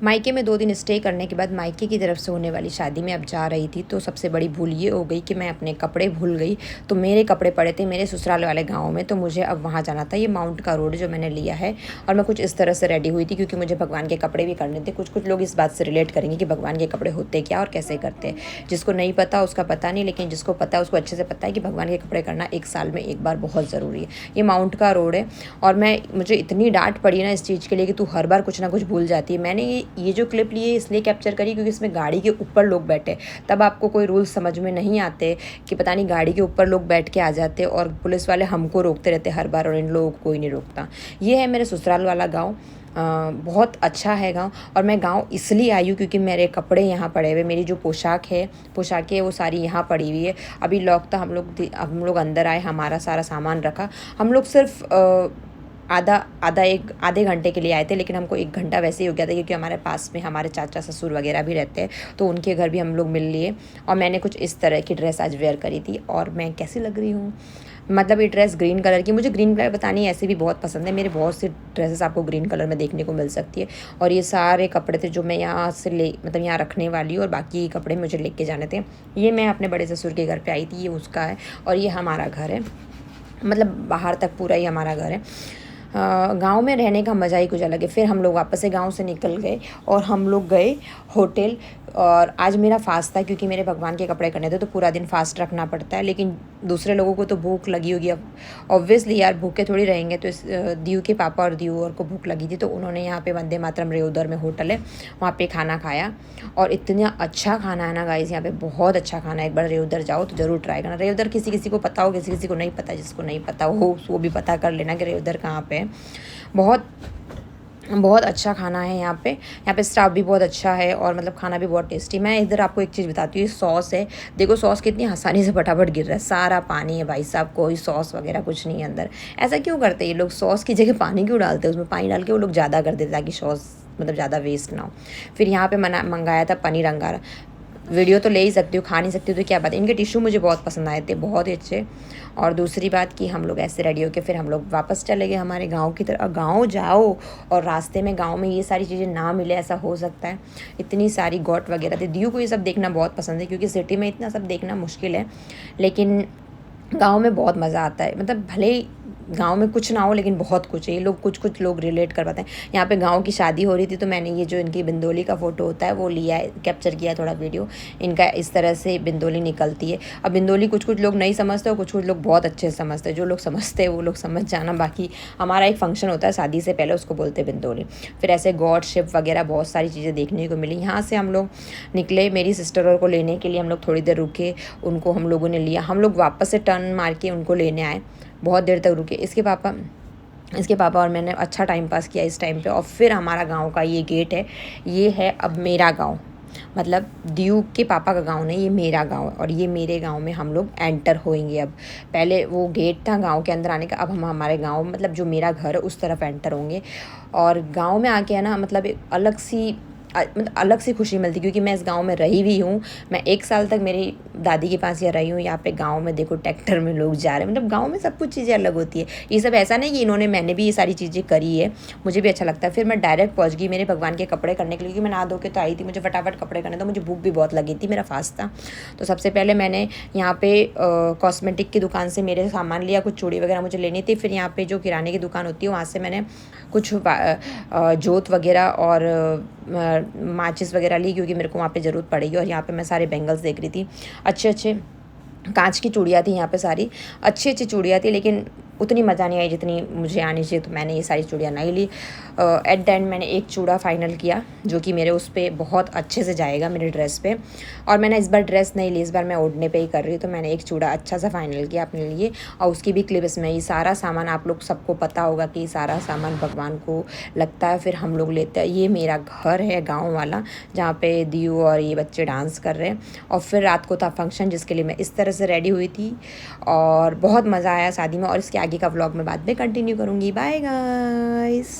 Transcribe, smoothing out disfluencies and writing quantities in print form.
मायके में 2 दिन स्टे करने के बाद मायके की तरफ से होने वाली शादी में अब जा रही थी, तो सबसे बड़ी भूल ये हो गई कि मैं अपने कपड़े भूल गई। तो मेरे कपड़े पड़े थे मेरे ससुराल वाले गाँव में, तो मुझे अब वहाँ जाना था। ये माउंट का रोड जो मैंने लिया है, और मैं कुछ इस तरह से रेडी हुई थी क्योंकि मुझे भगवान के कपड़े भी करने थे। कुछ लोग इस बात से रिलेट करेंगे कि भगवान के कपड़े होते क्या और कैसे करते हैं। जिसको नहीं पता उसका पता नहीं, लेकिन जिसको पता है उसको अच्छे से पता है कि भगवान के कपड़े करना 1 साल में 1 बार बहुत ज़रूरी है। ये माउंट का रोड है, और मुझे इतनी डांट पड़ी ना इस चीज़ के लिए कि तू हर बार कुछ ना कुछ भूल जाती है। मैंने ये जो क्लिप ली है इसलिए कैप्चर करी क्योंकि इसमें गाड़ी के ऊपर लोग बैठे, तब आपको कोई रूल्स समझ में नहीं आते कि पता नहीं गाड़ी के ऊपर लोग बैठ के आ जाते और पुलिस वाले हमको रोकते रहते हर बार, और इन लोगों को कोई नहीं रोकता। ये है मेरे ससुराल वाला गाँव। बहुत अच्छा है गाँव, और मैं गाँव इसलिए आई हूँ क्योंकि मेरे कपड़े यहाँ पड़े हुए, मेरी जो पोशाकें है वो सारी यहाँ पड़ी हुई है। अभी लॉक था, हम लोग अंदर आए, हमारा सारा सामान रखा। हम लोग सिर्फ आधे घंटे के लिए आए थे, लेकिन हमको 1 घंटा वैसे ही हो गया था क्योंकि हमारे पास में हमारे चाचा ससुर वगैरह भी रहते हैं, तो उनके घर भी हम लोग मिल लिए। और मैंने कुछ इस तरह की ड्रेस आज वेयर करी थी। और मैं कैसी लग रही हूँ, मतलब ये ड्रेस ग्रीन कलर की, मुझे ग्रीन कलर पता नहीं ऐसे भी बहुत पसंद है। मेरे बहुत सी ड्रेसेस आपको ग्रीन कलर में देखने को मिल सकती है। और ये सारे कपड़े थे जो मैं यहाँ से मतलब यहाँ रखने वाली हूँ, और बाकी कपड़े मुझे लेके जाने थे। ये मैं अपने बड़े ससुर के घर पे आई थी, ये उसका है, और ये हमारा घर है। मतलब बाहर तक पूरा ही हमारा घर है। गांव में रहने का मज़ा ही कुछ अलग है। फिर हम लोग वापस से गांव से निकल गए और हम लोग गए होटल। और आज मेरा फास्ट था क्योंकि मेरे भगवान के कपड़े करने थे, तो पूरा दिन फास्ट रखना पड़ता है। लेकिन दूसरे लोगों को तो भूख लगी होगी, अब ऑब्वियसली यार भूखे थोड़ी रहेंगे। तो दीव के पापा और दीव और को भूख लगी थी, तो उन्होंने यहाँ पे वंदे मातरम रेउदर में होटल है, वहाँ पे खाना खाया। और इतना अच्छा खाना है ना गाइस, यहाँ पे बहुत अच्छा खाना है। एक बार रेउदर जाओ तो ज़रूर ट्राई करना। रेउदर किसी किसी को पता हो, किसी किसी को नहीं पता। जिसको नहीं पता हो वो भी पता कर लेना कि रेउदर कहाँ पे है। बहुत बहुत अच्छा खाना है यहाँ पे स्टाफ भी बहुत अच्छा है, और मतलब खाना भी बहुत टेस्टी। मैं इधर आपको एक चीज़ बताती हूँ, ये सॉस है। देखो सॉस कितनी आसानी से फटाफट गिर रहा है, सारा पानी है भाई साहब, कोई सॉस वगैरह कुछ नहीं है अंदर। ऐसा क्यों करते हैं ये लोग, सॉस की जगह पानी क्यों डालते हैं, उसमें पानी डाल के वो लोग ज़्यादा कर देते ताकि सॉस मतलब ज़्यादा वेस्ट ना हो। फिर यहाँ पे मंगाया था पनीर अंगारा। वीडियो तो ले ही सकती हूँ, खा नहीं सकती तो क्या बात है। इनके टिश्यू मुझे बहुत पसंद आए थे, बहुत ही अच्छे। और दूसरी बात कि हम लोग ऐसे रेडी होके फिर हम लोग वापस चले गए हमारे गांव की तरफ। गांव जाओ और रास्ते में गांव में ये सारी चीज़ें ना मिले, ऐसा हो सकता है। इतनी सारी गोट वगैरह थी। दीव को ये सब देखना बहुत पसंद है क्योंकि सिटी में इतना सब देखना मुश्किल है, लेकिन गाँव में बहुत मज़ा आता है। मतलब भले ही गाँव में कुछ ना हो, लेकिन बहुत कुछ है। ये लोग कुछ लोग रिलेट कर पाते हैं। यहाँ पे गाँव की शादी हो रही थी, तो मैंने ये जो इनकी बिंदोली का फ़ोटो होता है वो लिया है, कैप्चर किया थोड़ा वीडियो। इनका इस तरह से बिंदोली निकलती है। अब बिंदोली कुछ लोग नहीं समझते और कुछ लोग बहुत अच्छे से समझते हैं। जो लोग समझते हैं वो लोग समझ जाना। बाकी हमारा एक फंक्शन होता है शादी से पहले, उसको बोलते हैं बिंदोली। फिर ऐसे गॉड शिप वगैरह बहुत सारी चीज़ें देखने को मिली। यहाँ से हम लोग निकले, मेरी सिस्टर और को लेने के लिए हम लोग थोड़ी देर रुके, उनको हम लोगों ने लिया। हम लोग वापस से टर्न मार के उनको लेने आए, बहुत देर तक रुके। इसके पापा और मैंने अच्छा टाइम पास किया इस टाइम पे। और फिर हमारा गांव का ये गेट है, ये है अब मेरा गांव। मतलब दीव के पापा का गांव नहीं, ये मेरा गांव है, और ये मेरे गांव में हम लोग एंटर होएंगे अब। पहले वो गेट था गांव के अंदर आने का, अब हम हमारे गांव मतलब जो मेरा घर है उस तरफ एंटर होंगे। और गांव में आके है ना, मतलब एक अलग सी खुशी मिलती, क्योंकि मैं इस गांव में रही भी हूँ। मैं 1 साल तक मेरी दादी के पास यहाँ रही हूँ। यहाँ पे गांव में देखो ट्रैक्टर में लोग जा रहे हैं, मतलब गांव में सब कुछ चीज़ें अलग होती है। ये सब ऐसा नहीं कि मैंने भी ये सारी चीज़ें करी है, मुझे भी अच्छा लगता है। फिर मैं डायरेक्ट पहुँच गई मेरे भगवान के कपड़े करने के लिए, क्योंकि मैं नहा धो के तो आई थी, मुझे फटाफट कपड़े करने, तो मुझे भूख भी बहुत लगी थी, मेरा फास्ट था। तो सबसे पहले मैंने यहाँ पे कॉस्मेटिक की दुकान से मेरे सामान लिया, कुछ चूड़ी वगैरह मुझे लेनी थी। फिर यहाँ पे जो किराने की दुकान होती है वहाँ से मैंने कुछ जोत वगैरह और माचिस वगैरह ली, क्योंकि मेरे को वहाँ पे ज़रूरत पड़ेगी। और यहाँ पे मैं सारे बैंगल्स देख रही थी, अच्छे कांच की चूड़ियाँ थी यहाँ पे, सारी अच्छी चूड़ियाँ थी, लेकिन उतनी मज़ा नहीं आई जितनी मुझे आनी चाहिए, तो मैंने ये सारी चूड़ियाँ नहीं ली। एट द एंड मैंने एक चूड़ा फाइनल किया जो कि मेरे उस पर बहुत अच्छे से जाएगा, मेरे ड्रेस पे। और मैंने इस बार ड्रेस नहीं ली, इस बार मैं ओढ़ने पे ही कर रही हूँ, तो मैंने एक चूड़ा अच्छा सा फाइनल किया अपने लिए। और उसकी भी क्लिप इसमें, ये सारा सामान आप लोग सबको पता होगा कि सारा सामान भगवान को लगता है, फिर हम लोग लेते हैं। ये मेरा घर है गाँव वाला, जहाँ पे दीव और ये बच्चे डांस कर रहे हैं। और फिर रात को था फंक्शन, जिसके लिए मैं इस तरह से रेडी हुई थी, और बहुत मज़ा आया शादी में। और इसके आगे का व्लॉग मैं बाद में कंटिन्यू करूँगी। Bye guys.